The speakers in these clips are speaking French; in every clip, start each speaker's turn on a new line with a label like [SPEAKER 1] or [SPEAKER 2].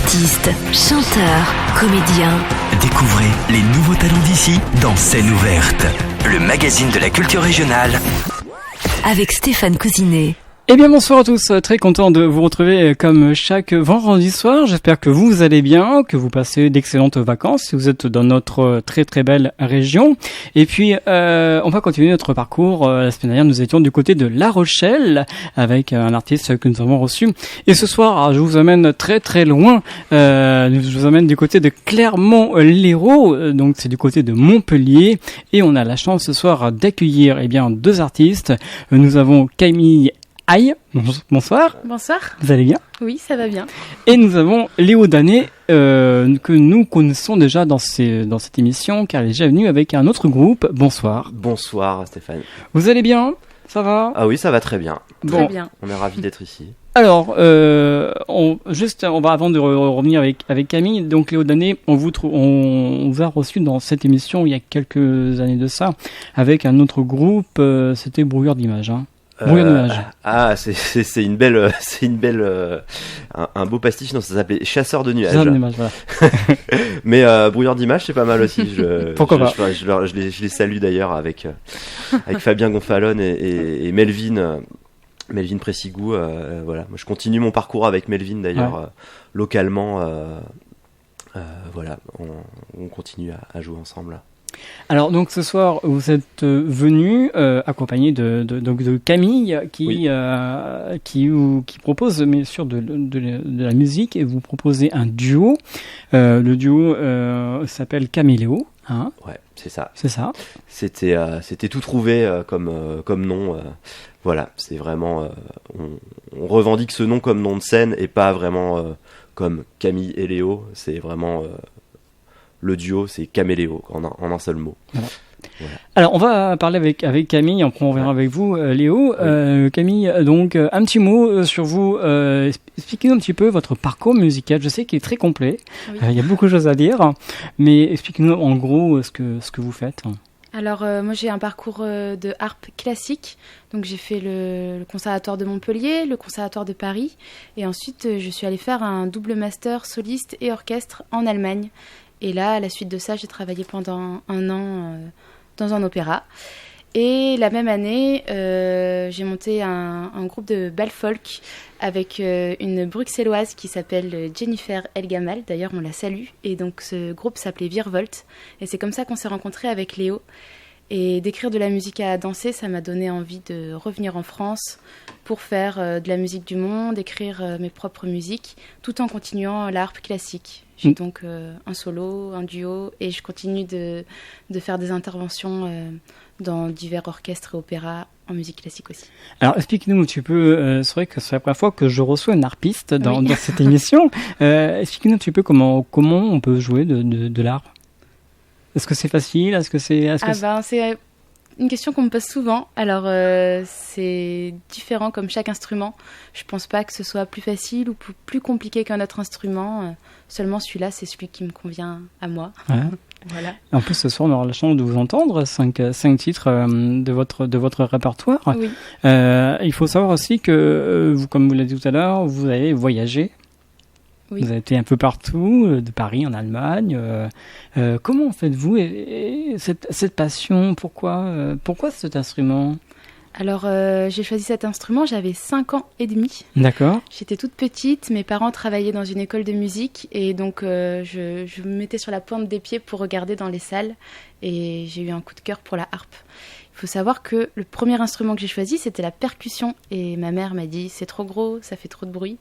[SPEAKER 1] Artistes, chanteurs, comédiens.
[SPEAKER 2] Découvrez les nouveaux talents d'ici dans Scène ouverte, le magazine de la culture régionale.
[SPEAKER 1] Avec Stéphane Cousinet.
[SPEAKER 3] Eh bien bonsoir à tous, très content de vous retrouver comme chaque vendredi soir. J'espère que vous allez bien, que vous passez d'excellentes vacances si vous êtes dans notre très très belle région. Et puis on va continuer notre parcours. La semaine dernière nous étions du côté de La Rochelle avec un artiste que nous avons reçu. Et ce soir je vous amène très très loin, je vous amène du côté de Clermont-Lérault, donc c'est du côté de Montpellier. Et on a la chance ce soir d'accueillir deux artistes. Nous avons Camille Aïe, bonsoir.
[SPEAKER 4] Bonsoir.
[SPEAKER 3] Vous allez bien?
[SPEAKER 4] Oui, ça va bien.
[SPEAKER 3] Et nous avons Léo Danet, que nous connaissons déjà dans cette émission, car elle est déjà venue avec un autre groupe. Bonsoir.
[SPEAKER 5] Bonsoir Stéphane.
[SPEAKER 3] Vous allez bien? Ça va?
[SPEAKER 5] Ah oui, ça va très bien.
[SPEAKER 4] Très bien.
[SPEAKER 5] On est ravis d'être ici.
[SPEAKER 3] Alors, on va avant de revenir avec Camille. Donc Léo Danet, on vous a reçu dans cette émission il y a quelques années de ça, avec un autre groupe. C'était Brouilleur d'Images.
[SPEAKER 5] C'est une belle, un beau pastiche. Non, ça s'appelait Chasseur de nuages.
[SPEAKER 3] Voilà.
[SPEAKER 5] Mais Brouilleur d'images, c'est pas mal aussi.
[SPEAKER 3] Pourquoi pas?
[SPEAKER 5] Je les salue d'ailleurs avec Fabien Gonfalone et Melvin Pressigou. Voilà. Moi, je continue mon parcours avec Melvin d'ailleurs, localement. Voilà, on continue à jouer ensemble.
[SPEAKER 3] Alors donc ce soir vous êtes venu accompagné de Camille qui propose bien sûr de la musique, et vous proposez un duo. Le duo s'appelle Caméléo. Hein?
[SPEAKER 5] Ouais, c'est ça.
[SPEAKER 3] C'est ça.
[SPEAKER 5] C'était tout trouvé comme nom. Voilà, c'est vraiment on revendique ce nom comme nom de scène et pas vraiment comme Camille et Léo. C'est vraiment le duo, c'est Caméléo en un seul mot.
[SPEAKER 3] Voilà. Alors on va parler avec Camille, on verra avec vous Léo. Oui. Camille, donc un petit mot sur vous. Expliquez-nous un petit peu votre parcours musical. Je sais qu'il est très complet. Oui. Il y a beaucoup de choses à dire, mais expliquez-nous en gros ce que vous faites.
[SPEAKER 4] Alors moi j'ai un parcours de harpe classique, donc j'ai fait le conservatoire de Montpellier, le conservatoire de Paris, et ensuite je suis allée faire un double master soliste et orchestre en Allemagne. Et là, à la suite de ça, j'ai travaillé pendant un an dans un opéra. Et la même année, j'ai monté un groupe de bal folk avec une bruxelloise qui s'appelle Jennifer Elgamal. D'ailleurs, on la salue. Et donc, ce groupe s'appelait Virvolt. Et c'est comme ça qu'on s'est rencontrés avec Léo. Et d'écrire de la musique à danser, ça m'a donné envie de revenir en France pour faire de la musique du monde, écrire mes propres musiques, tout en continuant la harpe classique. J'ai donc un solo, un duo, et je continue de faire des interventions dans divers orchestres et opéras en musique classique aussi.
[SPEAKER 3] Alors explique-nous un petit peu, c'est vrai que c'est la première fois que je reçois une harpiste dans cette émission. Explique-nous un petit peu comment on peut jouer de l'harpe. Est-ce que c'est facile? C'est
[SPEAKER 4] une question qu'on me pose souvent. Alors, c'est différent comme chaque instrument. Je pense pas que ce soit plus facile ou plus compliqué qu'un autre instrument. Seulement, celui-là, c'est celui qui me convient à moi.
[SPEAKER 3] Ouais.
[SPEAKER 4] Voilà.
[SPEAKER 3] En plus, ce soir, on aura la chance de vous entendre, 5 titres de votre répertoire.
[SPEAKER 4] Oui.
[SPEAKER 3] Il faut savoir aussi que, comme vous l'avez dit tout à l'heure, vous avez voyagé. Oui. Vous avez été un peu partout, de Paris en Allemagne. Comment faites-vous cette passion? Pourquoi cet instrument?
[SPEAKER 4] Alors, j'ai choisi cet instrument, j'avais 5 ans et demi.
[SPEAKER 3] D'accord.
[SPEAKER 4] J'étais toute petite, mes parents travaillaient dans une école de musique, et donc je me mettais sur la pointe des pieds pour regarder dans les salles, et j'ai eu un coup de cœur pour la harpe. Il faut savoir que le premier instrument que j'ai choisi, c'était la percussion, et ma mère m'a dit « c'est trop gros, ça fait trop de bruit ».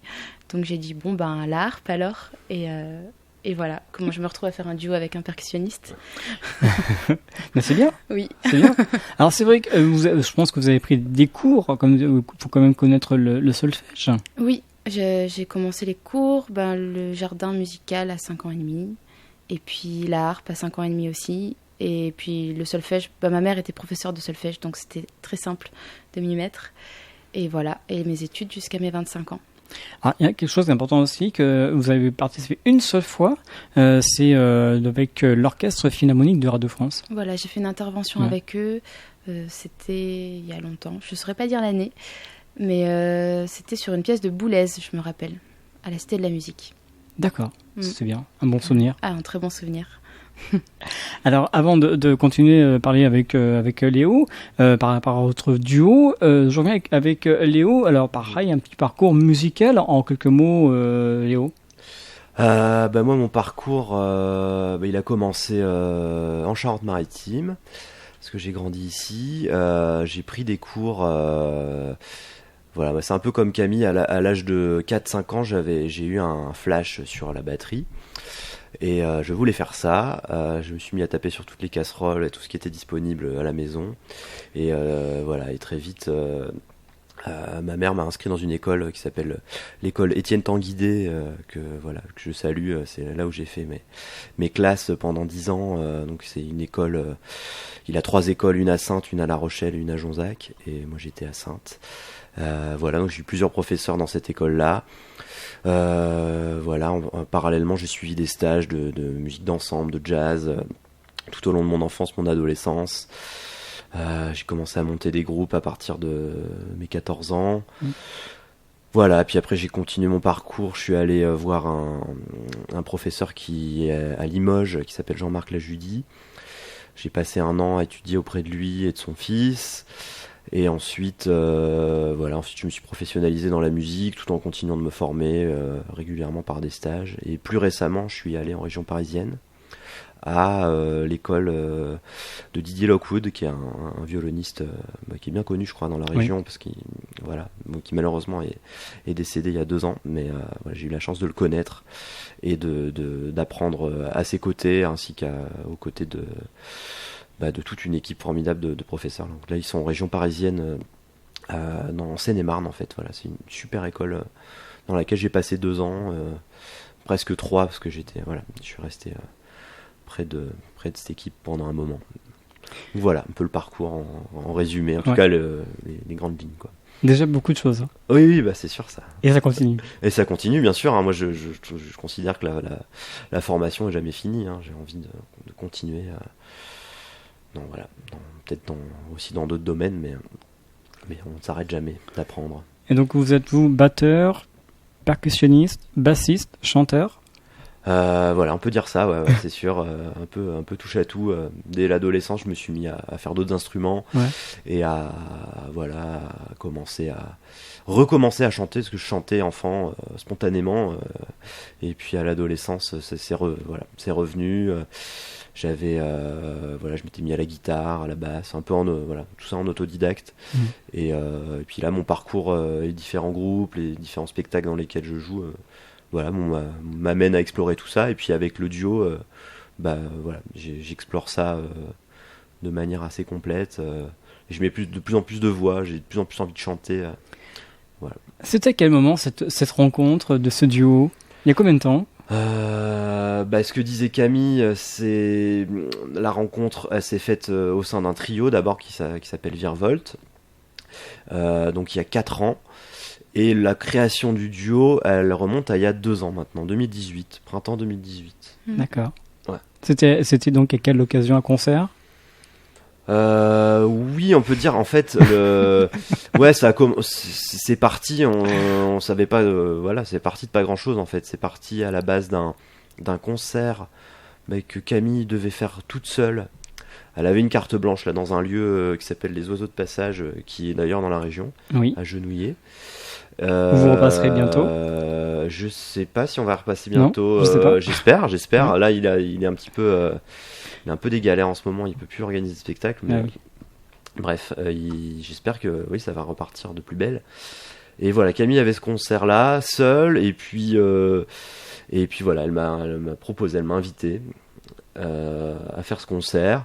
[SPEAKER 4] Donc j'ai dit « bon ben la harpe alors ». Et voilà, comment je me retrouve à faire un duo avec un percussionniste.
[SPEAKER 3] Mais c'est bien.
[SPEAKER 4] Oui.
[SPEAKER 3] C'est bien. Alors c'est vrai que je pense que vous avez pris des cours, il faut quand même connaître le solfège.
[SPEAKER 4] Oui, j'ai commencé les cours, le jardin musical à 5 ans et demi, et puis la harpe à 5 ans et demi aussi. Et puis le solfège, ma mère était professeure de solfège, donc c'était très simple de m'y mettre. Et voilà, et mes études jusqu'à mes 25 ans.
[SPEAKER 3] Alors, il y a quelque chose d'important aussi, que vous avez participé une seule fois, c'est avec l'Orchestre Philharmonique de Radio France.
[SPEAKER 4] Voilà, j'ai fait une intervention avec eux, c'était il y a longtemps, je ne saurais pas dire l'année, mais c'était sur une pièce de Boulez, je me rappelle, à la Cité de la Musique.
[SPEAKER 3] D'accord, c'est bien, un bon souvenir.
[SPEAKER 4] Ah, un très bon souvenir.
[SPEAKER 3] Alors, avant de continuer à parler avec Léo, par rapport à votre duo, je reviens avec Léo. Alors, pareil, un petit parcours musical en quelques mots, Léo.
[SPEAKER 5] Moi, mon parcours, il a commencé en Charente-Maritime, parce que j'ai grandi ici. J'ai pris des cours. Voilà, c'est un peu comme Camille. À l'âge de 4-5 ans, j'ai eu un flash sur la batterie. Et je voulais faire ça. Je me suis mis à taper sur toutes les casseroles et tout ce qui était disponible à la maison. Et voilà, et très vite, ma mère m'a inscrit dans une école qui s'appelle l'école Étienne Tanguidé, que je salue. C'est là où j'ai fait mes classes pendant 10 ans. Donc c'est une école. Il a 3 écoles, une à Saintes, une à La Rochelle et une à Jonzac. Et moi j'étais à Saintes. Voilà, donc j'ai eu plusieurs professeurs dans cette école-là. Parallèlement, j'ai suivi des stages de musique d'ensemble, de jazz, tout au long de mon enfance, mon adolescence. J'ai commencé à monter des groupes à partir de mes 14 ans. Voilà, puis après j'ai continué mon parcours. Je suis allé voir un professeur qui est à Limoges, qui s'appelle Jean-Marc Lajudi. J'ai passé 1 an à étudier auprès de lui et de son fils. Et ensuite, ensuite je me suis professionnalisé dans la musique tout en continuant de me former régulièrement par des stages. Et plus récemment, je suis allé en région parisienne à l'école de Didier Lockwood, qui est un violoniste qui est bien connu, je crois, dans la région, parce qui malheureusement est décédé il y a 2 ans. Mais j'ai eu la chance de le connaître et d'apprendre à ses côtés, ainsi qu'aux côtés de toute une équipe formidable de professeurs. Donc là, ils sont en région parisienne, en Seine-et-Marne, en fait. Voilà, c'est une super école dans laquelle j'ai passé 2 ans, presque 3, parce que je suis resté près de cette équipe pendant un moment. Donc voilà, un peu le parcours en résumé, en tout cas les grandes lignes, quoi.
[SPEAKER 3] Déjà beaucoup de choses.
[SPEAKER 5] Oui, c'est sûr ça.
[SPEAKER 3] Et ça continue.
[SPEAKER 5] Et ça continue, bien sûr. Hein. Moi, je considère que la formation est jamais finie. Hein. J'ai envie de continuer peut-être aussi dans d'autres domaines, mais on ne s'arrête jamais d'apprendre.
[SPEAKER 3] Et donc vous êtes batteur, percussionniste, bassiste, chanteur?
[SPEAKER 5] On peut dire ça, ouais, c'est sûr. Un peu touche à tout. Dès l'adolescence, je me suis mis à faire d'autres instruments et à recommencer à chanter, parce que je chantais enfant spontanément. Et puis à l'adolescence, c'est revenu. Je m'étais mis à la guitare, à la basse, un peu tout ça en autodidacte. Et puis là, mon parcours, les différents groupes, les différents spectacles dans lesquels je joue, m'amène à explorer tout ça. Et puis avec le duo, j'explore ça de manière assez complète. Et je mets de plus en plus de voix, j'ai de plus en plus envie de chanter. Voilà.
[SPEAKER 3] C'était à quel moment cette rencontre de ce duo? Il y a combien de temps?
[SPEAKER 5] Ce que disait Camille, c'est la rencontre, elle s'est faite au sein d'un trio d'abord qui s'appelle Virvolt, donc il y a 4 ans, et la création du duo, elle remonte à il y a 2 ans maintenant, 2018, printemps 2018.
[SPEAKER 3] D'accord.
[SPEAKER 5] Ouais.
[SPEAKER 3] C'était donc à quelle occasion? Un concert?
[SPEAKER 5] Oui, on peut dire en fait c'est parti, on savait pas, c'est parti de pas grand chose en fait. C'est parti à la base d'un concert que Camille devait faire toute seule. Elle avait une carte blanche là dans un lieu qui s'appelle les Oiseaux de Passage, qui est d'ailleurs dans la région, à Genouillé.
[SPEAKER 3] Vous repasserez bientôt?
[SPEAKER 5] Je sais pas si on va repasser bientôt.
[SPEAKER 3] Non, je sais pas.
[SPEAKER 5] J'espère. Là, il est un petit peu, il a un peu des galères en ce moment. Il peut plus organiser de spectacle. Mais bref, j'espère que ça va repartir de plus belle. Et voilà, Camille avait ce concert-là seule, et puis voilà, elle m'a proposé, elle m'a invité à faire ce concert.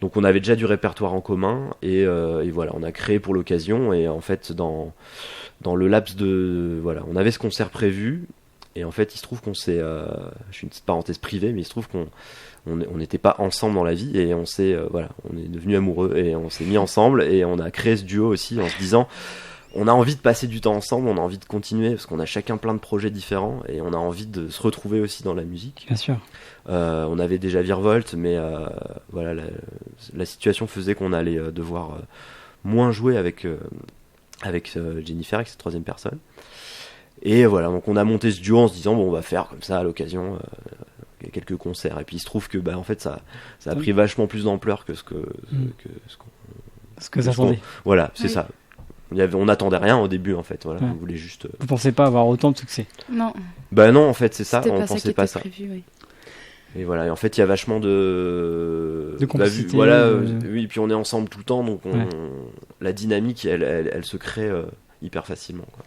[SPEAKER 5] Donc on avait déjà du répertoire en commun, et voilà, on a créé pour l'occasion. Et en fait, dans le laps on avait ce concert prévu, et en fait il se trouve qu'on s'est, je suis une petite parenthèse privée, mais il se trouve qu'on n'était pas ensemble dans la vie, et on est devenus amoureux, et on s'est mis ensemble, et on a créé ce duo aussi en se disant, on a envie de passer du temps ensemble, on a envie de continuer, parce qu'on a chacun plein de projets différents, et on a envie de se retrouver aussi dans la musique.
[SPEAKER 3] Bien sûr.
[SPEAKER 5] On avait déjà Virvolt, mais la situation faisait qu'on allait devoir moins jouer avec Jennifer, avec cette 3e personne. Et voilà, donc on a monté ce duo en se disant bon, on va faire comme ça à l'occasion quelques concerts. Et puis il se trouve que en fait ça a pris vachement plus d'ampleur que ce qu'on
[SPEAKER 3] attendait.
[SPEAKER 5] Voilà, c'est
[SPEAKER 4] Oui.
[SPEAKER 5] ça. On n'attendait rien au début en fait. Voilà,
[SPEAKER 3] Ouais.
[SPEAKER 5] on voulait juste.
[SPEAKER 3] Vous pensez pas avoir autant de succès?
[SPEAKER 4] Non,
[SPEAKER 5] Non, en fait c'est ça.
[SPEAKER 4] c'était
[SPEAKER 5] On
[SPEAKER 4] pas ça qui
[SPEAKER 5] pensait pas
[SPEAKER 4] était
[SPEAKER 5] ça.
[SPEAKER 4] prévu. Oui.
[SPEAKER 5] Et voilà, et en fait il y a vachement de
[SPEAKER 3] complicité,
[SPEAKER 5] oui, puis on est ensemble tout le temps, donc
[SPEAKER 3] Ouais.
[SPEAKER 5] la dynamique elle se crée hyper facilement, quoi.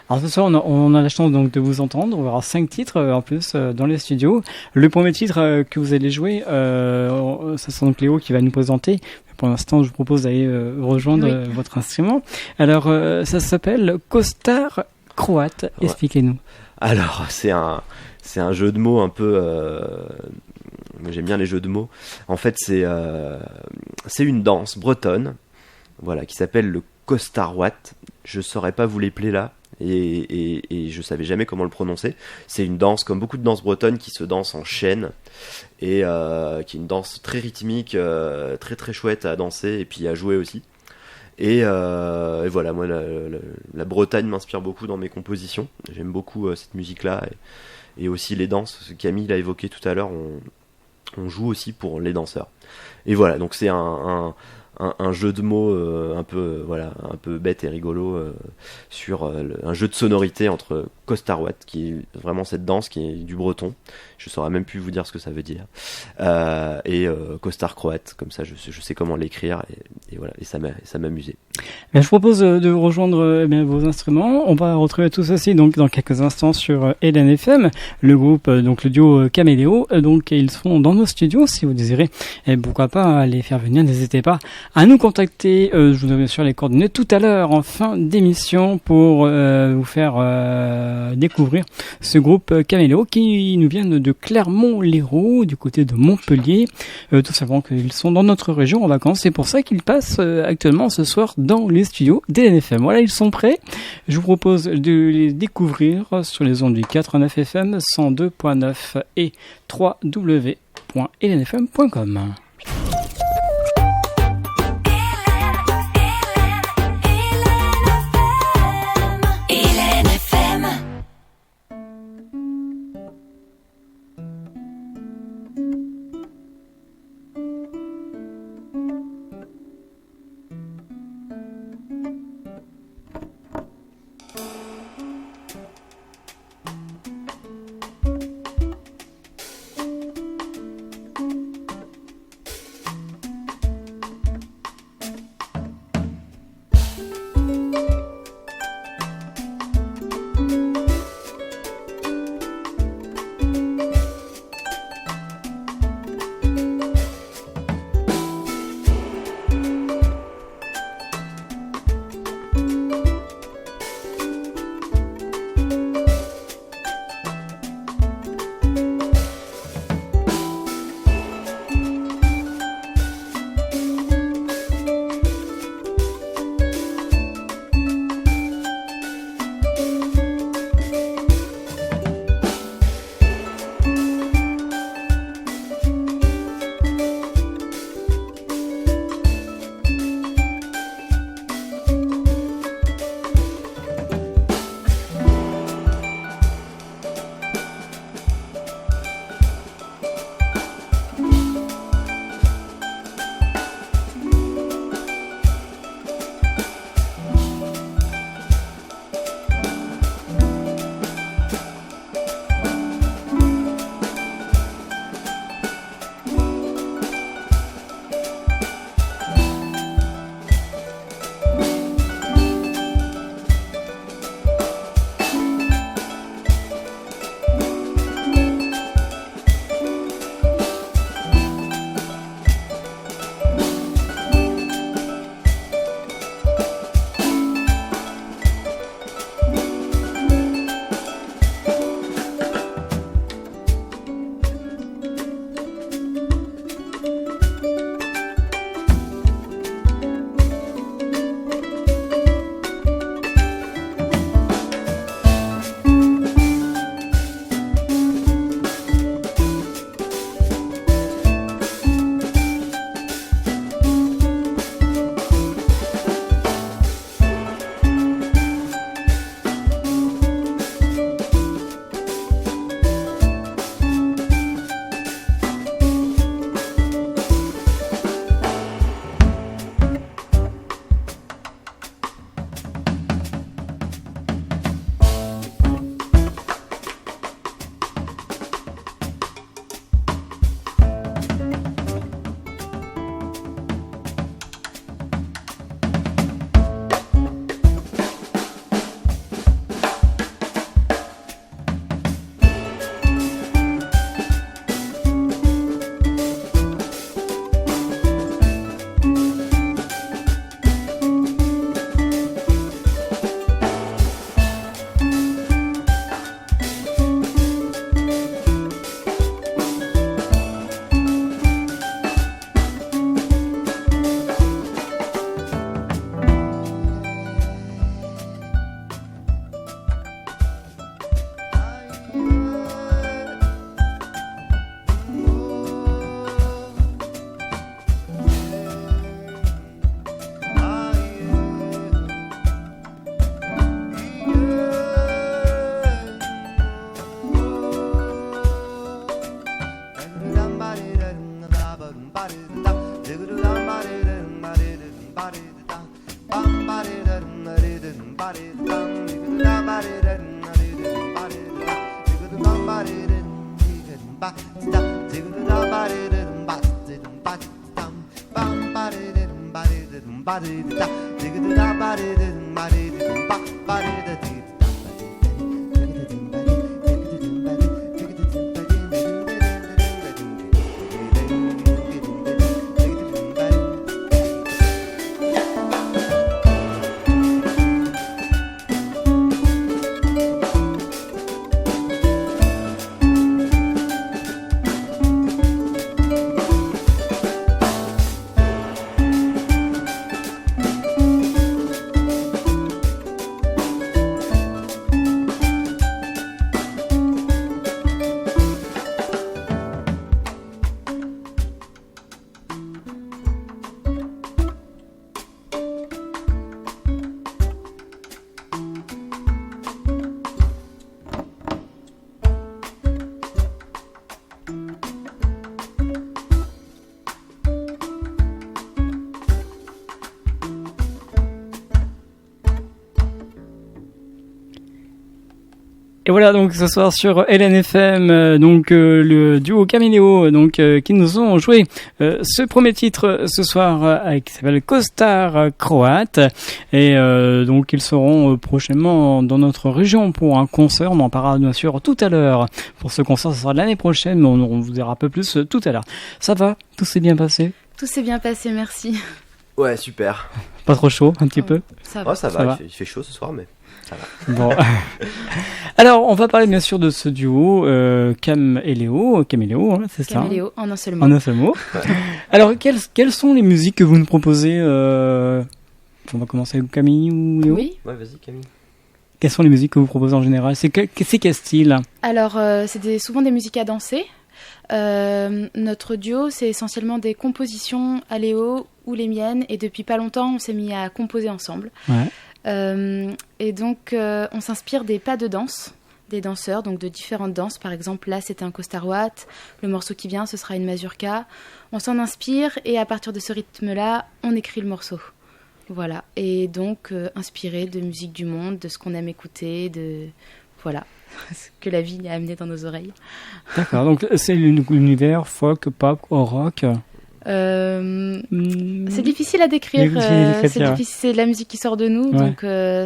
[SPEAKER 3] Alors ce soir, on a la chance donc de vous entendre. On verra 5 titres en plus dans les studios. Le premier titre que vous allez jouer, ça sera donc Léo qui va nous présenter. Pour l'instant, je vous propose d'aller rejoindre
[SPEAKER 4] Oui.
[SPEAKER 3] votre instrument. Alors, ça s'appelle Costar Croate.
[SPEAKER 5] Ouais.
[SPEAKER 3] Expliquez-nous.
[SPEAKER 5] Alors c'est un jeu de mots un peu. Moi, j'aime bien les jeux de mots. En fait, c'est une danse bretonne, voilà, qui s'appelle le Costarwat. Je saurais pas vous l'épeler là. Et je savais jamais comment le prononcer. C'est une danse comme beaucoup de danses bretonnes qui se dansent en chaîne et qui est une danse très rythmique, très très chouette à danser et puis à jouer aussi. Et voilà, moi la Bretagne m'inspire beaucoup dans mes compositions. J'aime beaucoup cette musique-là et aussi les danses. Ce que Camille l'a évoqué tout à l'heure, on joue aussi pour les danseurs. Et voilà, donc c'est un jeu de mots un peu bête et rigolo sur un jeu de sonorité entre Costarwat, qui est vraiment cette danse qui est du breton, je saurais même plus vous dire ce que ça veut dire, et Costar croate, comme ça je sais comment l'écrire et voilà, et ça m'amusait.
[SPEAKER 3] Je vous propose de rejoindre vos instruments. On va retrouver tout ceci donc dans quelques instants sur Hélène FM, le groupe donc le duo Caméléo. Donc ils seront dans nos studios si vous désirez. Et pourquoi pas les faire venir. N'hésitez pas à nous contacter. Je vous donne bien sûr les coordonnées tout à l'heure en fin d'émission pour vous faire découvrir ce groupe Caméléo qui nous viennent de Clermont-Lérault, du côté de Montpellier. Tout simplement qu'ils sont dans notre région en vacances. C'est pour ça qu'ils passent actuellement ce soir dans les studios d'LNFM. Voilà, ils sont prêts. Je vous propose de les découvrir sur les ondes du 89 FM 102.9 et www.lnfm.com. Et voilà donc ce soir sur LNFM, le duo Caméléo qui nous ont joué ce premier titre ce soir qui s'appelle Kostar Croate et donc ils seront prochainement dans notre région pour un concert. On en parlera bien sûr tout à l'heure. Pour ce concert, ce sera l'année prochaine, mais on vous dira un peu plus tout à l'heure. Ça va? Tout s'est bien passé?
[SPEAKER 4] Tout s'est bien passé, merci.
[SPEAKER 5] Ouais, super.
[SPEAKER 3] Pas trop chaud, un petit peu?
[SPEAKER 4] Ça va.
[SPEAKER 5] Oh, ça va. Il fait chaud ce soir, mais ça va.
[SPEAKER 3] Bon. Alors, on va parler bien sûr de ce duo Caméléo, hein, c'est ça?
[SPEAKER 4] Caméléo, en un seul mot.
[SPEAKER 3] En un seul mot. Alors, quelles sont les musiques que vous nous proposez On va commencer avec Camille ou Léo?
[SPEAKER 4] Oui.
[SPEAKER 5] Ouais, vas-y Camille.
[SPEAKER 3] Quelles sont les musiques que vous proposez en général? C'est quel style?
[SPEAKER 4] Alors, c'est souvent des musiques à danser. Notre duo, c'est essentiellement des compositions à Léo ou les miennes, et depuis pas longtemps, on s'est mis à composer ensemble.
[SPEAKER 3] Ouais.
[SPEAKER 4] Et donc, on s'inspire des pas de danse, des danseurs, donc de différentes danses. Par exemple, là, c'était un Kostarouat. Le morceau qui vient, ce sera une mazurka. On s'en inspire, et à partir de ce rythme-là, on écrit le morceau. Voilà. Et donc, inspiré de musique du monde, de ce qu'on aime écouter, voilà. Ce que la vie a amené dans nos oreilles.
[SPEAKER 3] D'accord, donc c'est l'univers folk, pop, rock.
[SPEAKER 4] C'est difficile à décrire. C'est de la musique qui sort de nous, ouais. Donc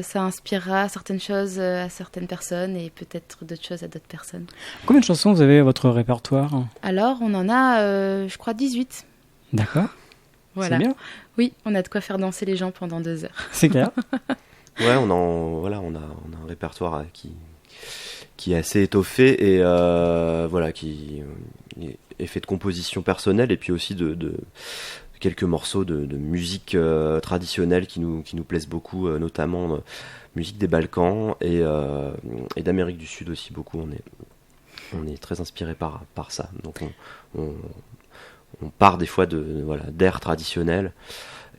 [SPEAKER 4] ça inspirera certaines choses à certaines personnes et peut-être d'autres choses à d'autres personnes.
[SPEAKER 3] Combien de chansons vous avez à votre répertoire?
[SPEAKER 4] Alors, on en a, je crois, 18.
[SPEAKER 3] D'accord.
[SPEAKER 4] Voilà.
[SPEAKER 3] C'est bien.
[SPEAKER 4] Oui, on a de quoi faire danser les gens pendant 2 heures.
[SPEAKER 3] C'est clair.
[SPEAKER 5] Ouais, on a un répertoire qui est assez étoffé et qui est fait de compositions personnelles et puis aussi de quelques morceaux de musique traditionnelle qui nous plaisent beaucoup, notamment musique des Balkans et d'Amérique du Sud aussi beaucoup. On est très inspiré par ça. Donc on part des fois d'airs traditionnels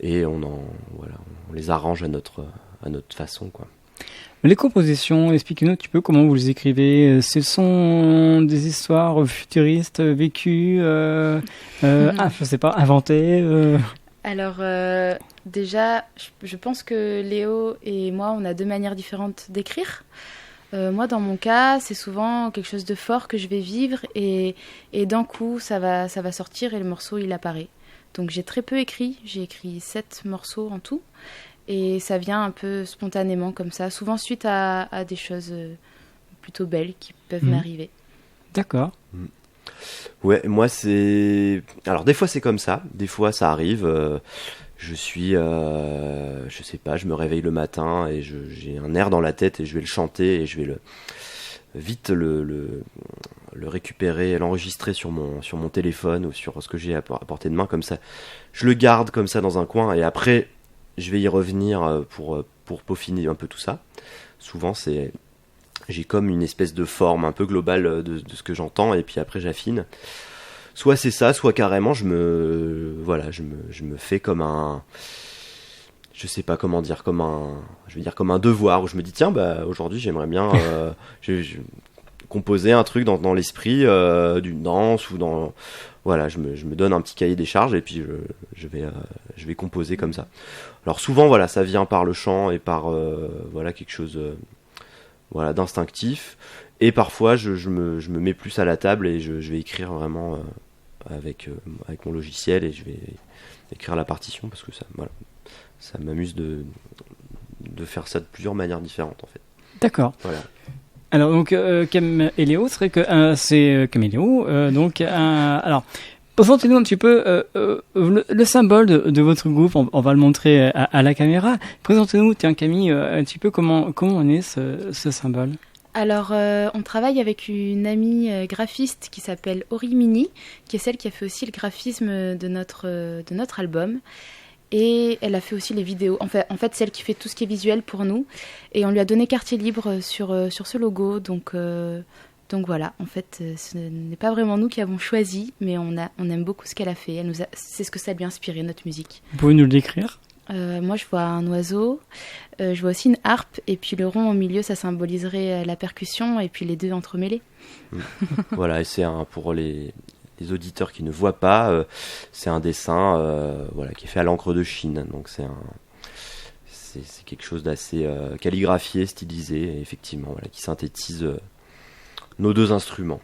[SPEAKER 5] et on les arrange à notre façon, quoi.
[SPEAKER 3] Les compositions, expliquez-nous un petit peu comment vous les écrivez. Ce sont des histoires futuristes, vécues, je sais pas, inventées.
[SPEAKER 4] Alors, déjà, je pense que Léo et moi, on a 2 manières différentes d'écrire. Moi, dans mon cas, c'est souvent quelque chose de fort que je vais vivre et d'un coup, ça va sortir et le morceau, il apparaît. Donc, j'ai très peu écrit. J'ai écrit 7 morceaux en tout. Et ça vient un peu spontanément comme ça, souvent suite à des choses plutôt belles qui peuvent m'arriver.
[SPEAKER 3] D'accord.
[SPEAKER 5] Ouais, moi c'est... Alors des fois c'est comme ça, des fois ça arrive, je suis... je sais pas, je me réveille le matin et j'ai un air dans la tête et je vais le chanter et je vais vite le récupérer, l'enregistrer sur mon téléphone ou sur ce que j'ai à portée de main comme ça. Je le garde comme ça dans un coin et après... Je vais y revenir pour peaufiner un peu tout ça. Souvent, j'ai comme une espèce de forme un peu globale de ce que j'entends, et puis après j'affine. Soit c'est ça, soit carrément je me fais comme un, je sais pas comment dire, comme un devoir où je me dis tiens aujourd'hui j'aimerais bien composer un truc dans l'esprit d'une danse ou dans je me donne un petit cahier des charges et puis je vais composer comme ça. Alors souvent ça vient par le chant et par quelque chose d'instinctif Et parfois, je me mets plus à la table et je vais écrire vraiment avec mon logiciel et je vais écrire la partition parce que ça m'amuse de faire ça de plusieurs manières différentes en fait.
[SPEAKER 3] D'accord.
[SPEAKER 5] Voilà.
[SPEAKER 3] Alors donc Caméléo serait que c'est Caméléo donc alors présentez-nous un petit peu le symbole de votre groupe. On va le montrer à la caméra. Présentez-nous, tiens Camille, un petit peu comment on est ce symbole.
[SPEAKER 4] Alors, on travaille avec une amie graphiste qui s'appelle Ori Mini, qui est celle qui a fait aussi le graphisme de notre album. Et elle a fait aussi les vidéos. En fait, celle qui fait tout ce qui est visuel pour nous. Et on lui a donné quartier libre sur ce logo. Donc voilà, en fait, ce n'est pas vraiment nous qui avons choisi, mais on aime beaucoup ce qu'elle a fait. C'est ce que ça lui a inspiré, notre musique.
[SPEAKER 3] Vous pouvez nous le décrire ?
[SPEAKER 4] Moi, je vois un oiseau, je vois aussi une harpe, et puis le rond au milieu, ça symboliserait la percussion, et puis les deux entremêlés.
[SPEAKER 5] Voilà, et c'est pour les auditeurs qui ne voient pas, c'est un dessin qui est fait à l'encre de Chine. Donc c'est quelque chose d'assez calligraphié, stylisé, effectivement, qui synthétise nos deux instruments.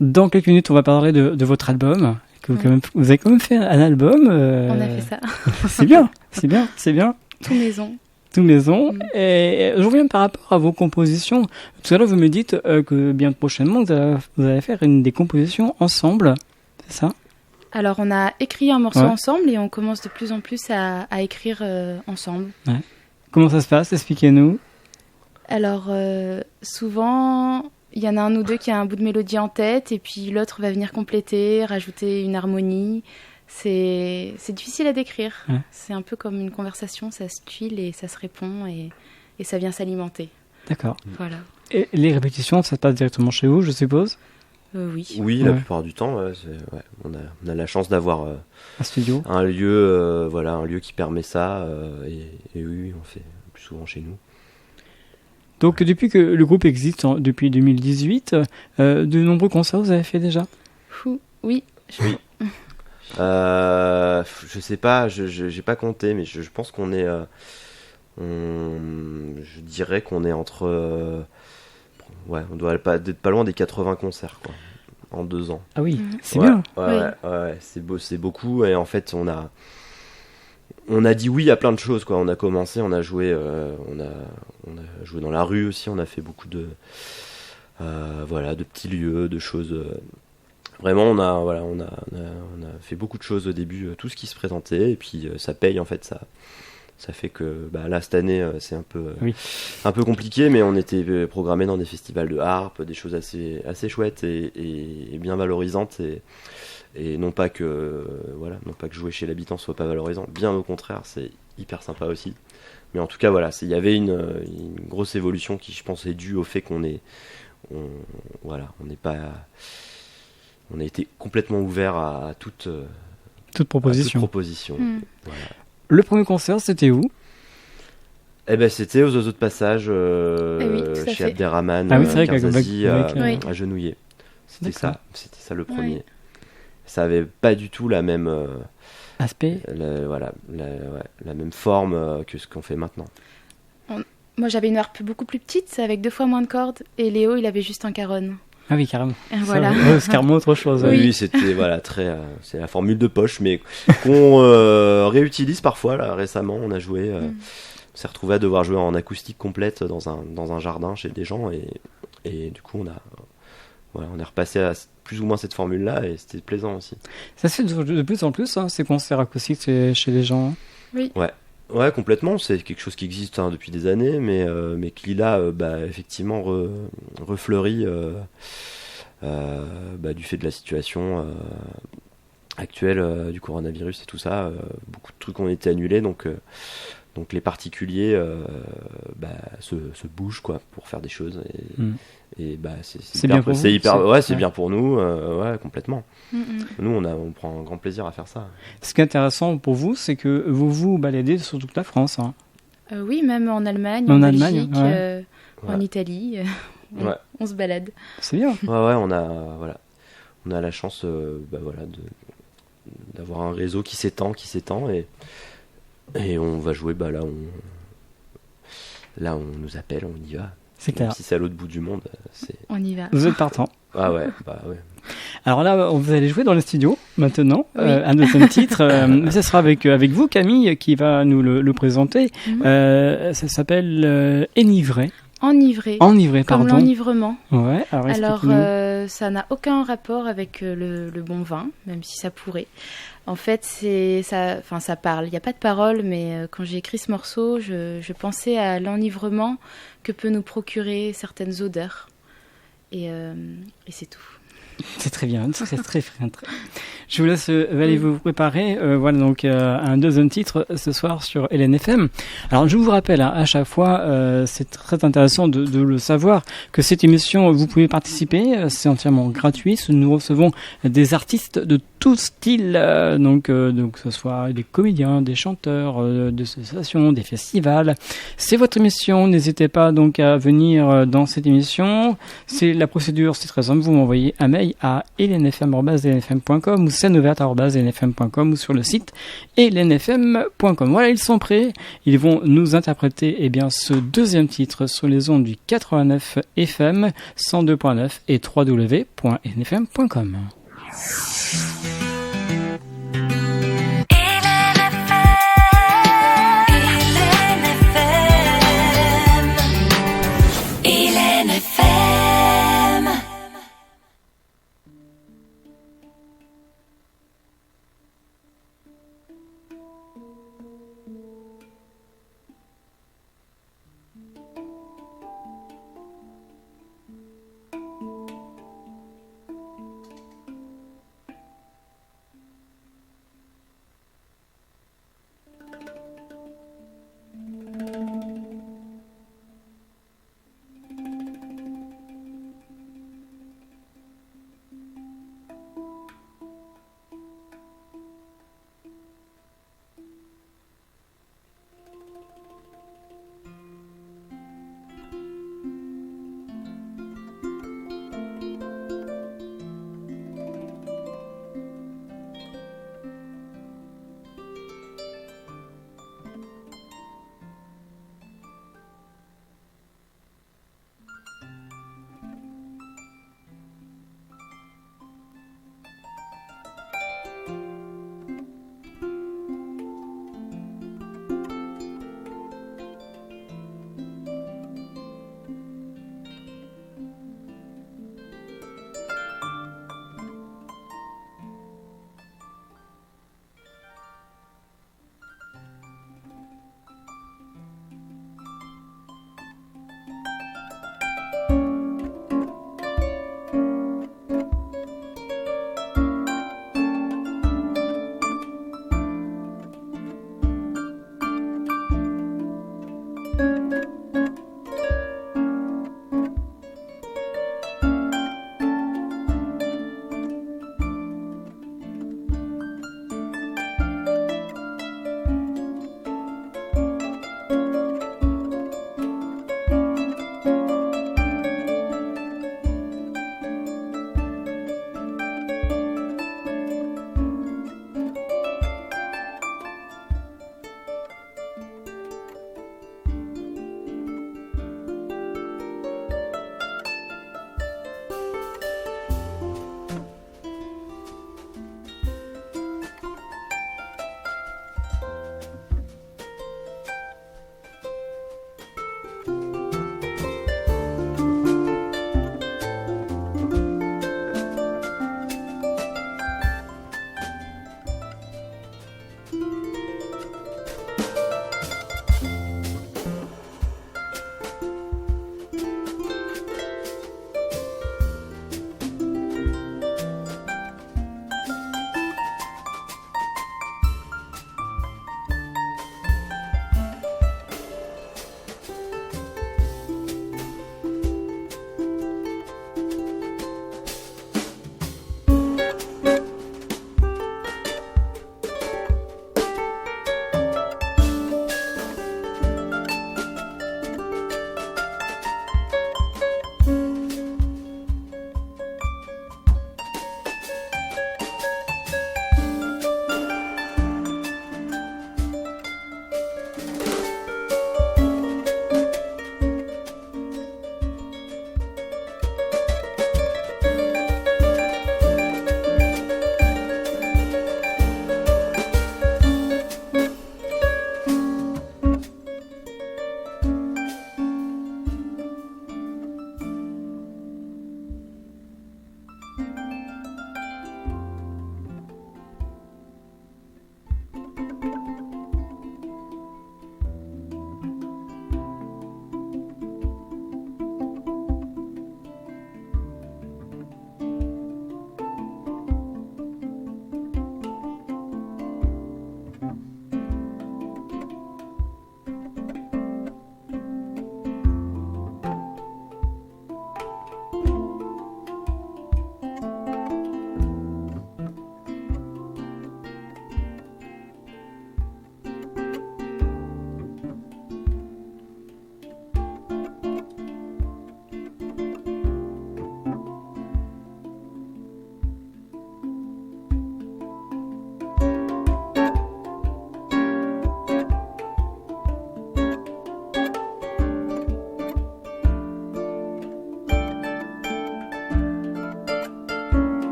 [SPEAKER 3] Dans quelques minutes, on va parler de votre album. Vous avez quand même fait un album.
[SPEAKER 4] On a fait ça.
[SPEAKER 3] C'est bien.
[SPEAKER 4] Tout maison.
[SPEAKER 3] Et je reviens par rapport à vos compositions. Tout à l'heure, vous me dites que bien prochainement, vous allez faire des compositions ensemble. C'est ça ?
[SPEAKER 4] Alors, on a écrit un morceau ensemble et on commence de plus en plus à écrire ensemble.
[SPEAKER 3] Ouais. Comment ça se passe ? Expliquez-nous.
[SPEAKER 4] Alors, souvent, il y en a un ou deux qui a un bout de mélodie en tête et puis l'autre va venir compléter, rajouter une harmonie. C'est difficile à décrire. Ouais. C'est un peu comme une conversation, ça se tuile et ça se répond et ça vient s'alimenter.
[SPEAKER 3] D'accord.
[SPEAKER 4] Voilà.
[SPEAKER 3] Et les répétitions, ça se passe directement chez vous, je suppose ?
[SPEAKER 4] Oui.
[SPEAKER 5] Oui, la plupart du temps, on a la chance d'avoir
[SPEAKER 3] un studio,
[SPEAKER 5] un lieu qui permet ça. Et oui, on fait plus souvent chez nous.
[SPEAKER 3] Donc depuis que le groupe existe depuis 2018, de nombreux concerts vous avez fait déjà ?
[SPEAKER 4] Oui.
[SPEAKER 5] Je sais pas, j'ai pas compté, mais je pense qu'on est, je dirais qu'on est entre, on doit être pas loin des 80 concerts quoi, en 2 ans.
[SPEAKER 3] Ah oui, c'est bien.
[SPEAKER 5] Ouais, c'est beaucoup et en fait on a dit oui à plein de choses quoi. On a commencé, on a joué dans la rue aussi, on a fait beaucoup de petits lieux, de choses. Vraiment, on a fait beaucoup de choses au début, tout ce qui se présentait, et puis ça paye en fait, ça fait que là cette année c'est un peu compliqué, mais on était programmé dans des festivals de harpe, des choses assez chouettes et bien valorisantes et non pas que jouer chez l'habitant soit pas valorisant, bien au contraire, c'est hyper sympa aussi. Mais en tout cas il y avait une grosse évolution qui je pense est due au fait on a été complètement ouvert à toute proposition. Voilà.
[SPEAKER 3] Le premier concert, c'était où ?
[SPEAKER 5] C'était aux Oiseaux de Passage chez Abderrahmane, Kerzazi, à Genouillé. C'était ça le premier. Oui. Ça avait pas du tout la même
[SPEAKER 3] aspect.
[SPEAKER 5] La même forme que ce qu'on fait maintenant.
[SPEAKER 4] Moi, j'avais une harpe beaucoup plus petite, avec 2 fois moins de cordes, et Léo, il avait juste un caronne.
[SPEAKER 3] Ah oui, carrément.
[SPEAKER 4] Voilà.
[SPEAKER 3] C'est carrément autre chose.
[SPEAKER 5] Oui, c'était c'est la formule de poche, mais qu'on réutilise parfois. Là, récemment, on a joué, on s'est retrouvé à devoir jouer en acoustique complète dans un jardin chez des gens, et du coup, on est repassé à plus ou moins cette formule-là, et c'était plaisant aussi.
[SPEAKER 3] Ça se fait de plus en plus, ces concerts acoustiques chez les gens.
[SPEAKER 4] Oui.
[SPEAKER 5] Ouais, complètement. C'est quelque chose qui existe depuis des années, mais qui là, effectivement, refleurit du fait de la situation actuelle du coronavirus et tout ça. Beaucoup de trucs ont été annulés, donc les particuliers se bougent quoi pour faire des choses
[SPEAKER 3] c'est bien pour vous.
[SPEAKER 5] C'est bien pour nous, complètement. Nous on prend un grand plaisir à faire ça.
[SPEAKER 3] Ce qui est intéressant pour vous, c'est que vous vous baladez sur toute la France.
[SPEAKER 4] Oui, même en Allemagne, en Belgique, en Italie, on se balade.
[SPEAKER 3] C'est bien.
[SPEAKER 5] On a la chance d'avoir un réseau qui s'étend et on va jouer là on nous appelle, on y va.
[SPEAKER 3] C'est clair.
[SPEAKER 5] Même si c'est à l'autre bout du monde, c'est...
[SPEAKER 4] On y va.
[SPEAKER 3] Vous êtes partant.
[SPEAKER 5] Ah ouais, bah ouais.
[SPEAKER 3] Alors là, vous allez jouer dans le studio maintenant,
[SPEAKER 4] Oui.
[SPEAKER 3] un deuxième titre. Ce sera avec vous, Camille, qui va nous le présenter. Ça s'appelle Enivré.
[SPEAKER 4] Enivré.
[SPEAKER 3] Enivré,
[SPEAKER 4] Comme
[SPEAKER 3] pardon.
[SPEAKER 4] l'enivrement.
[SPEAKER 3] Ouais, alors explique-nous.
[SPEAKER 4] Ça n'a aucun rapport avec le bon vin, même si ça pourrait. En fait, ça parle. Il n'y a pas de parole, mais quand j'ai écrit ce morceau, je pensais à l'enivrement que peut nous procurer certaines odeurs. Et c'est tout.
[SPEAKER 3] C'est très bien, c'est très. Je vous laisse aller vous préparer. Voilà donc un deuxième titre ce soir sur LNFM. Alors je vous rappelle à chaque fois, c'est très intéressant de le savoir que cette émission vous pouvez participer, c'est entièrement gratuit. Nous recevons des artistes de tout style, donc que ce soit des comédiens, des chanteurs, des associations, des festivals. C'est votre émission, n'hésitez pas donc à venir dans cette émission. C'est la procédure, c'est très simple, vous m'envoyez un mail à lnfm@lnfm.com ou scèneouverte@lnfm.com ou sur le site lnfm.com. Voilà, ils sont prêts. Ils vont nous interpréter ce deuxième titre sur les ondes du 89 FM 102.9 et www.lnfm.com.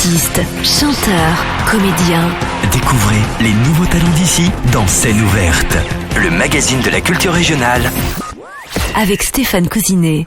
[SPEAKER 1] Artistes, chanteurs, comédiens.
[SPEAKER 2] Découvrez les nouveaux talents d'ici dans Scène ouverte, le magazine de la culture régionale.
[SPEAKER 1] Avec Stéphane Cousinet.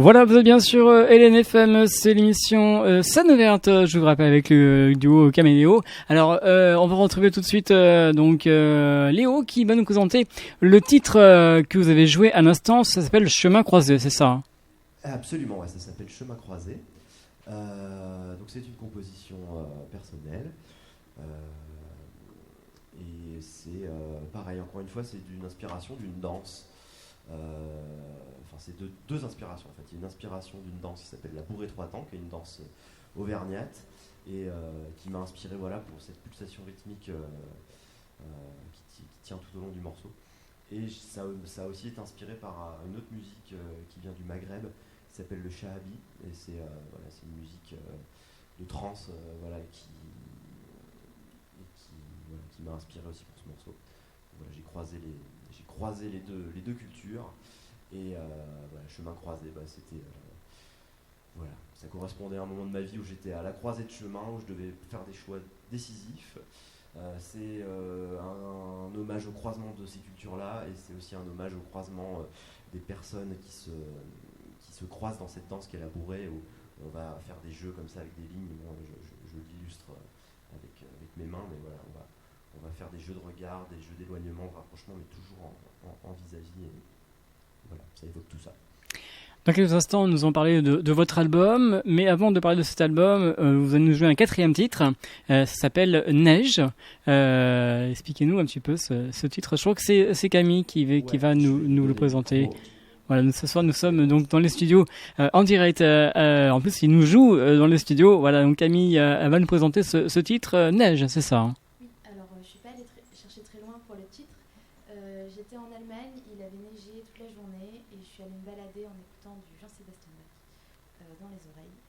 [SPEAKER 3] Voilà, vous êtes bien sûr LNFM, c'est l'émission Scène ouverte, je vous rappelle, avec le duo Caméléo. Alors, on va retrouver tout de suite Léo qui va nous présenter le titre que vous avez joué à l'instant. Ça s'appelle Chemin croisé, c'est ça?
[SPEAKER 6] Absolument, ouais, ça s'appelle Chemin croisé. Donc c'est une composition personnelle. Et c'est pareil, encore une fois, c'est d'une inspiration d'une danse. C'est deux inspirations en fait. Il y a une inspiration d'une danse qui s'appelle la Bourrée Trois Temps, qui est une danse auvergnate, et qui m'a inspiré pour cette pulsation rythmique qui tient tout au long du morceau. Et ça a aussi été inspiré par une autre musique qui vient du Maghreb, qui s'appelle le shahabi, et c'est une musique de trance qui m'a inspiré aussi pour ce morceau. Voilà, j'ai croisé les deux cultures, et chemin croisé, c'était ça correspondait à un moment de ma vie où j'étais à la croisée de chemin, où je devais faire des choix décisifs. C'est un hommage au croisement de ces cultures-là, et c'est aussi un hommage au croisement des personnes qui se croisent dans cette danse qu'est la bourrée, où on va faire des jeux comme ça avec des lignes. Moi, je l'illustre avec mes mains, mais voilà, on va faire des jeux de regard, des jeux d'éloignement, de rapprochement, mais toujours en vis-à-vis. Et voilà, ça évoque tout ça.
[SPEAKER 3] Dans quelques instants, nous allons parler de votre album, mais avant de parler de cet album, vous allez nous jouer un 4e titre, ça s'appelle Neige. Expliquez-nous un petit peu ce titre. Je crois que c'est Camille qui va nous le présenter. Voilà, ce soir nous sommes donc dans les studios en direct. En plus, il nous joue dans les studios. Voilà, donc Camille elle va nous présenter ce titre Neige, c'est ça, hein?
[SPEAKER 4] Oui, alors je suis pas allée chercher très loin pour le titre. J'étais en Allemagne, il avait neigé toute la journée et je suis allée me balader en écoutant du Jean-Sébastien Bach dans les oreilles.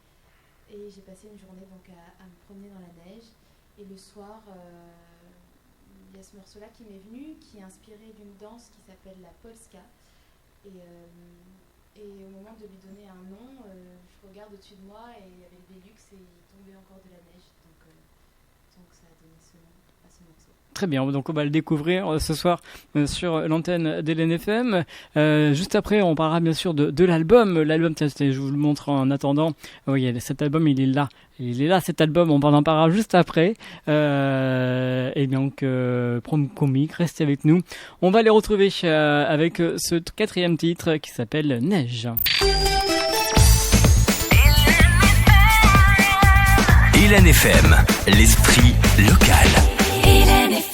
[SPEAKER 4] Et j'ai passé une journée donc à me promener dans la neige. Et le soir, il y a ce morceau-là qui m'est venu, qui est inspiré d'une danse qui s'appelle la polska. Et au moment de lui donner un nom, je regarde au-dessus de moi et il y avait le Velux et il tombait encore de la neige. Donc ça a donné ce nom à ce morceau.
[SPEAKER 3] Très bien, donc on va le découvrir ce soir sur l'antenne d'Hélène FM. Juste après, on parlera bien sûr de l'album. L'album, je vous le montre en attendant. Oui, cet album, il est là. Il est là, cet album, on en parlera juste après. Et donc, Prom Comique, restez avec nous. On va les retrouver avec ce 4e titre qui s'appelle Neige.
[SPEAKER 2] Hélène FM, l'esprit local.
[SPEAKER 1] Hélène FM.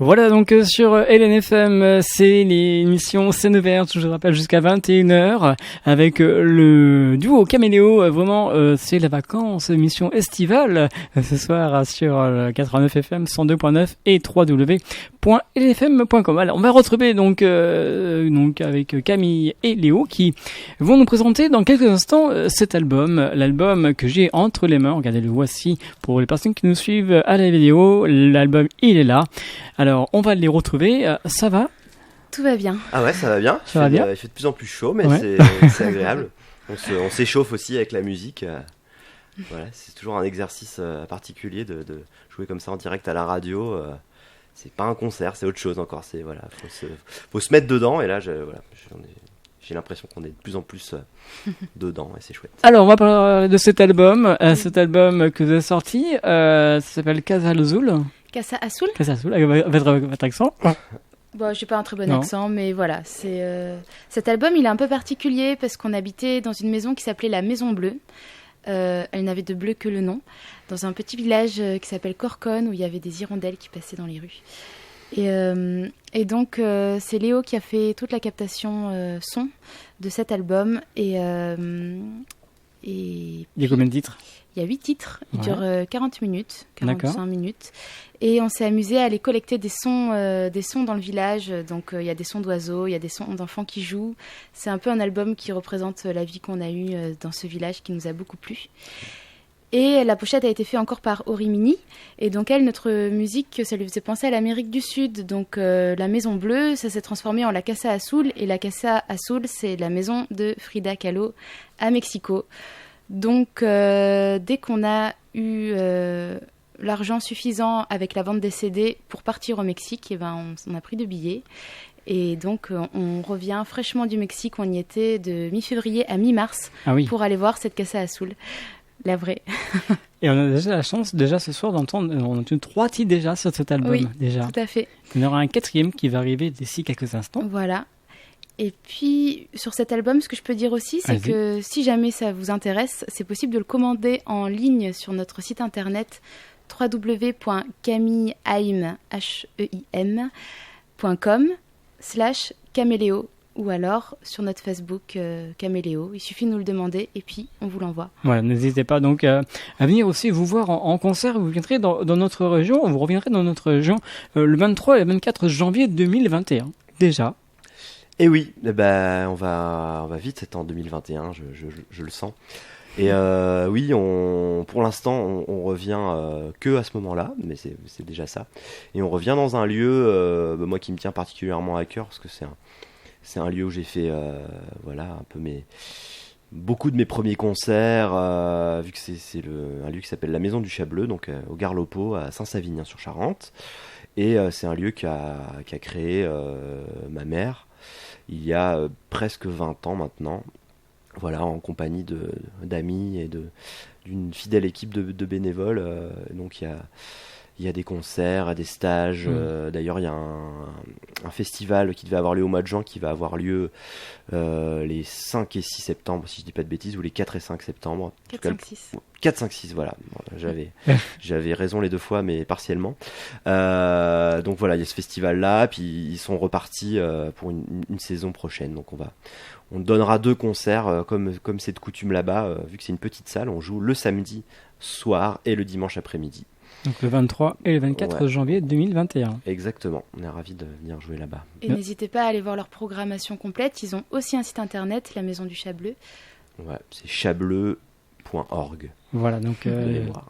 [SPEAKER 3] Voilà donc sur LNFM, c'est l'émission Scène ouverte, je vous rappelle, jusqu'à 21h avec le duo Caméléo. Vraiment, c'est la vacance, émission estivale ce soir sur 89 FM 102.9 et www.lnfm.com. Alors on va retrouver donc avec Camille et Léo qui vont nous présenter dans quelques instants cet album, l'album que j'ai entre les mains. Regardez, le voici pour les personnes qui nous suivent à la vidéo. L'album, il est là. Alors, on va les retrouver. Ça va ?
[SPEAKER 4] Tout va bien.
[SPEAKER 5] Ah ouais, ça va bien.
[SPEAKER 3] Ça va bien.
[SPEAKER 5] Il fait de plus en plus chaud, mais
[SPEAKER 3] Ouais.
[SPEAKER 5] c'est agréable. On s'échauffe aussi avec la musique. Voilà, c'est toujours un exercice particulier de jouer comme ça en direct à la radio. C'est pas un concert, c'est autre chose encore. C'est voilà, faut se mettre dedans. Et là, j'ai l'impression qu'on est de plus en plus dedans et c'est chouette.
[SPEAKER 3] Alors, on va parler de cet album que vous avez sorti. Ça s'appelle Casa Azul.
[SPEAKER 4] Casa Azul.
[SPEAKER 3] Casa Azul, avec votre accent.
[SPEAKER 4] Bon, j'ai pas un très bon
[SPEAKER 3] Non.
[SPEAKER 4] accent, mais voilà. Cet album, il est un peu particulier parce qu'on habitait dans une maison qui s'appelait la Maison Bleue. Elle n'avait de bleu que le nom, dans un petit village qui s'appelle Corconne, où il y avait des hirondelles qui passaient dans les rues. Et donc, c'est Léo qui a fait toute la captation son de cet album. Et
[SPEAKER 3] Il y a combien de titres ?
[SPEAKER 4] il y a 8 titres, il
[SPEAKER 3] Ouais.
[SPEAKER 4] dure 40 minutes,
[SPEAKER 3] D'accord.
[SPEAKER 4] 45 minutes. Et on s'est amusé à aller collecter des sons dans le village. Donc il y a des sons d'oiseaux, il y a des sons d'enfants qui jouent. C'est un peu un album qui représente la vie qu'on a eue dans ce village qui nous a beaucoup plu. Et la pochette a été faite encore par Orimini. Et donc elle, notre musique, ça lui faisait penser à l'Amérique du Sud. Donc la Maison Bleue, ça s'est transformé en la Casa Azul. Et la Casa Azul, c'est la maison de Frida Kahlo à Mexico. Donc, dès qu'on a eu l'argent suffisant avec la vente des CD pour partir au Mexique, eh ben, on a pris 2 billets. Et donc, on revient fraîchement du Mexique. On y était de mi-février à mi-mars
[SPEAKER 3] Ah oui.
[SPEAKER 4] pour aller voir cette Casa Azul, la vraie.
[SPEAKER 3] Et on a déjà la chance, ce soir, d'entendre. On a entendu 3 titres déjà sur cet album.
[SPEAKER 4] Oui,
[SPEAKER 3] déjà.
[SPEAKER 4] Tout à fait.
[SPEAKER 3] Il y en aura un 4e qui va arriver d'ici quelques instants.
[SPEAKER 4] Voilà. Et puis, sur cet album, ce que je peux dire aussi, c'est
[SPEAKER 3] Allez-y.
[SPEAKER 4] que si jamais ça vous intéresse, c'est possible de le commander en ligne sur notre site internet www.camilleim.com/caméléo ou alors sur notre Facebook Caméléo. Il suffit de nous le demander et puis on vous l'envoie.
[SPEAKER 3] Voilà, n'hésitez pas donc à venir aussi vous voir en concert. Vous viendrez dans notre région, vous reviendrez dans notre région le 23 et le 24 janvier 2021. Déjà.
[SPEAKER 5] Et oui, on va vite, c'est en 2021, je le sens. Et oui, pour l'instant, on revient que à ce moment-là, mais c'est déjà ça. Et on revient dans un lieu, moi qui me tient particulièrement à cœur, parce que c'est un lieu où j'ai fait un peu beaucoup de mes premiers concerts, vu que c'est un lieu qui s'appelle la Maison du Chat Bleu, donc au Garlopo à Saint-Savinien-sur-Charente. Et c'est un lieu qu'a créé ma mère il y a presque 20 ans maintenant, voilà, en compagnie d'amis et d'une fidèle équipe de bénévoles. Donc il y a des concerts, des stages. D'ailleurs, il y a un festival qui devait avoir lieu au mois de juin, qui va avoir lieu les 5 et 6 septembre, si je dis pas de bêtises, ou les 4 et 5 septembre. En tout
[SPEAKER 4] 4,
[SPEAKER 5] cas,
[SPEAKER 4] 5, 6.
[SPEAKER 5] 4, 5, 6, voilà. J'avais raison les 2 fois, mais partiellement. Donc voilà, il y a ce festival-là, puis ils sont repartis pour une saison prochaine. Donc on donnera 2 concerts, comme c'est de coutume là-bas, vu que c'est une petite salle. On joue le samedi soir et le dimanche après-midi.
[SPEAKER 3] Donc le 23 et le 24
[SPEAKER 5] Ouais.
[SPEAKER 3] janvier 2021.
[SPEAKER 5] Exactement, on est ravis de venir jouer là-bas.
[SPEAKER 4] Et n'hésitez pas à aller voir leur programmation complète. Ils ont aussi un site internet, la Maison du Chat Bleu.
[SPEAKER 5] Ouais, c'est chableu.org.
[SPEAKER 3] Voilà, donc
[SPEAKER 5] de mémoire.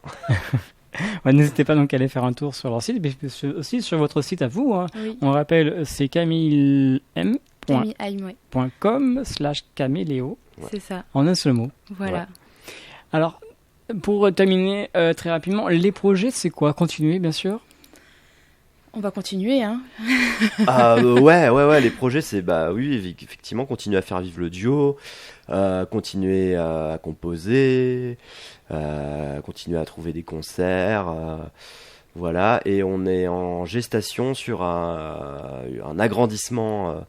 [SPEAKER 3] ouais, n'hésitez pas donc à aller faire un tour sur leur site, mais aussi sur votre site à vous. Hein.
[SPEAKER 4] Oui.
[SPEAKER 3] On rappelle, c'est camilleim.com/caméléo
[SPEAKER 4] Camille Haïm, ouais. C'est ça.
[SPEAKER 3] en un seul mot.
[SPEAKER 4] Voilà.
[SPEAKER 5] Ouais.
[SPEAKER 3] Alors, pour terminer très rapidement, les projets, c'est quoi ? Continuer, bien sûr.
[SPEAKER 4] On va continuer, hein.
[SPEAKER 5] Ouais, les projets, c'est oui, effectivement, continuer à faire vivre le duo, continuer à composer, continuer à trouver des concerts, voilà. Et on est en gestation sur un agrandissement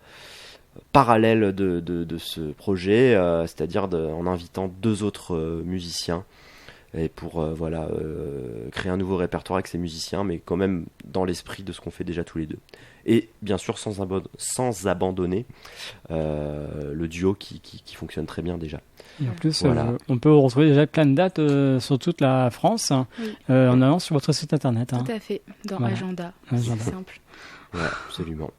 [SPEAKER 5] parallèle de ce projet, c'est-à-dire en invitant 2 autres musiciens et pour créer un nouveau répertoire avec ces musiciens, mais quand même dans l'esprit de ce qu'on fait déjà tous les deux. Et bien sûr sans abandonner le duo qui fonctionne très bien déjà.
[SPEAKER 3] Et en plus,
[SPEAKER 5] Voilà.
[SPEAKER 3] on peut retrouver déjà plein de dates sur toute la France
[SPEAKER 4] Oui.
[SPEAKER 3] en allant sur votre site internet. Hein.
[SPEAKER 4] Tout à fait, dans
[SPEAKER 3] Voilà.
[SPEAKER 4] Agenda.
[SPEAKER 3] Agenda.
[SPEAKER 4] C'est simple.
[SPEAKER 5] Ouais, absolument.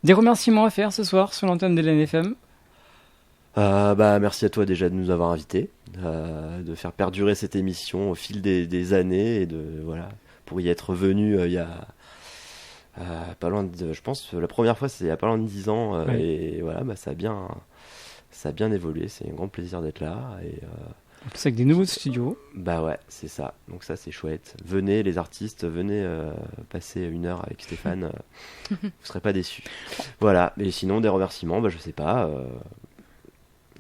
[SPEAKER 3] Des remerciements à faire ce soir sur l'antenne de l'NFM.
[SPEAKER 5] Merci à toi déjà de nous avoir invités, de faire perdurer cette émission au fil des années et pour y être venu il y a pas loin de, je pense la première fois c'est il y a pas loin de 10 ans
[SPEAKER 3] Ouais.
[SPEAKER 5] et voilà, ça a bien évolué, c'est un grand plaisir d'être là et
[SPEAKER 3] En plus avec des nouveaux studios.
[SPEAKER 5] ouais, c'est ça, donc ça c'est chouette. Venez les artistes, venez passer 1 heure avec Stéphane, vous serez pas déçus. Voilà, et sinon des remerciements, je sais pas.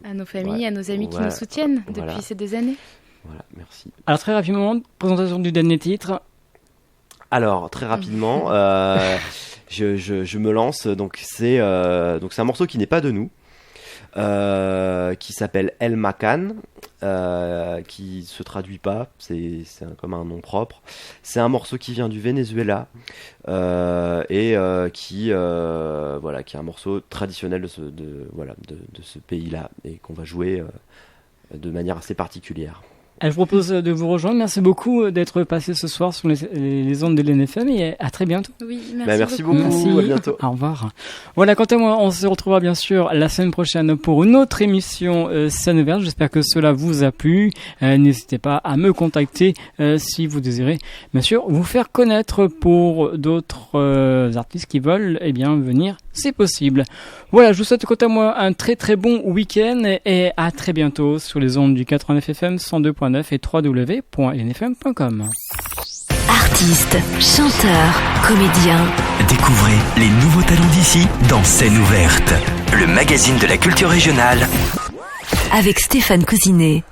[SPEAKER 4] À nos familles,
[SPEAKER 5] Ouais.
[SPEAKER 4] à nos amis qui
[SPEAKER 5] Voilà.
[SPEAKER 4] nous soutiennent
[SPEAKER 5] Voilà.
[SPEAKER 4] depuis ces 2 années.
[SPEAKER 5] Voilà, merci.
[SPEAKER 3] Alors très rapidement, présentation du dernier titre.
[SPEAKER 5] Alors très rapidement, je me lance. Donc c'est un morceau qui n'est pas de nous, qui s'appelle El Macan, qui se traduit pas. C'est comme un nom propre. C'est un morceau qui vient du Venezuela et qui est un morceau traditionnel de ce pays-là et qu'on va jouer de manière assez particulière.
[SPEAKER 3] Je vous propose de vous rejoindre. Merci beaucoup d'être passé ce soir sur les ondes de l'NFM et à très bientôt.
[SPEAKER 4] Oui,
[SPEAKER 5] Merci beaucoup.
[SPEAKER 3] Merci.
[SPEAKER 5] À bientôt.
[SPEAKER 3] Au revoir. Voilà, quant à moi, on se retrouvera bien sûr la semaine prochaine pour une autre émission Scène Verte. J'espère que cela vous a plu. N'hésitez pas à me contacter si vous désirez, bien sûr, vous faire connaître pour d'autres artistes qui veulent venir. C'est possible. Voilà, je vous souhaite quant à moi un très très bon week-end et à très bientôt sur les ondes du 89 FM 102.9 et www.nfm.com.
[SPEAKER 1] Artistes, chanteurs, comédiens.
[SPEAKER 2] Découvrez les nouveaux talents d'ici dans Scène ouverte, le magazine de la culture régionale.
[SPEAKER 1] Avec Stéphane Cousinet.